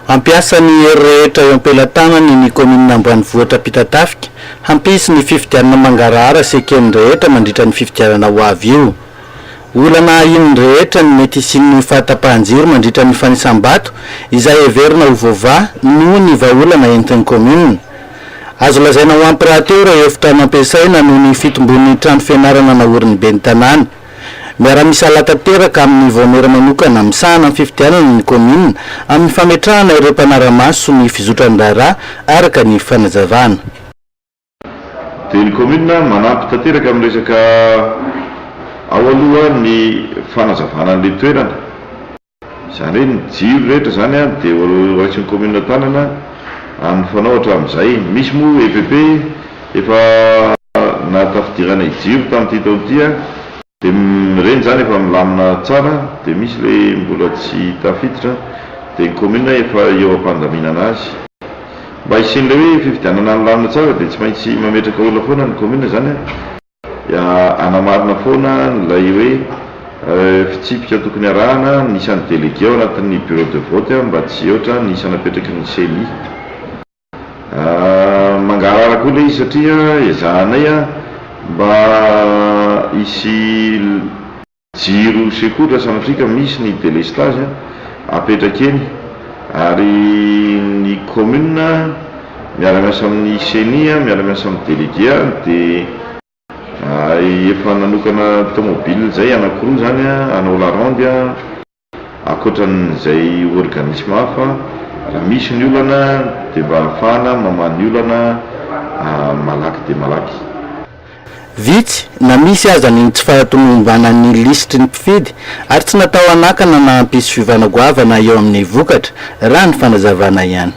Ampiasa ny hery rehetra eo am-pelatanany ny komina Ambanivohitra Pitatafika hampisy ny fifidianana mangarahara sekeny rehetra mandritra ny fifidianana ho avy io. Olana iny rehetra ny mety hisin'ny fahatapahan-jiro mandritra ny fanisam-bato izay heverina ho vaovà noho ny vahaolana entin'ny komina. Azo lazaina ho ampy rahateo raha efitra nampiasaina noho ny fitombon'ny trano fianarana naoriny ben'ny tanàna. Miara-misala tanteraka amin'ny vaomera manokana misahana amin'ny fifidianana ny komina amin'ny fametrahana ireo mpanara-maso ny fizotran-draharaha araka ny fanazavana. Dia ny komina manampy tanteraka amin'ny resaka ao aloha ny fanazavana an'ilay toerana. Izany hoe ny jiro rehetra zany dia raisiny komina tanana amin'ny fanaohatra amin'izay. Misy moa EPP efa natafidirana jiro tamin'ity taon'ity dia reny zany efa milamina tsara, dia misy le mbola tsy tafiditra dia ny komina efa eo am-pandaminana azy. Mba hisin'ilay hoe fifidianana milamina tsara dia tsy maintsy mametraka olona foana ny komina zany anamarina foana ilay hoe fitsipika tokony arahana nisan'ny délégué ao anatin'ny bureau de vote mba tsy oatra nisy napetraky ny CENI. Mangarahara koa ilay izy satria ezahanay mba hisy jiro secours San'Afrika misy ny délestage apetraka eny, ary ny komina miara-miasa amin'ny CENI miara-miasa amin'ny délégué dia efa nanokana tomobile zay anankiroa zany anao larondy akoatran'izay organisme hafa raha misy ny olana dia mba ahafahana mamany olana malaky dia malaky. Vitsy na misy aza ny tsy fahatomombanan'ny lisitry ny mpifidy ary tsy natao anakana na hampisy fivanagoavana eo amin'ny vokatra raha ny fanazavana ihany.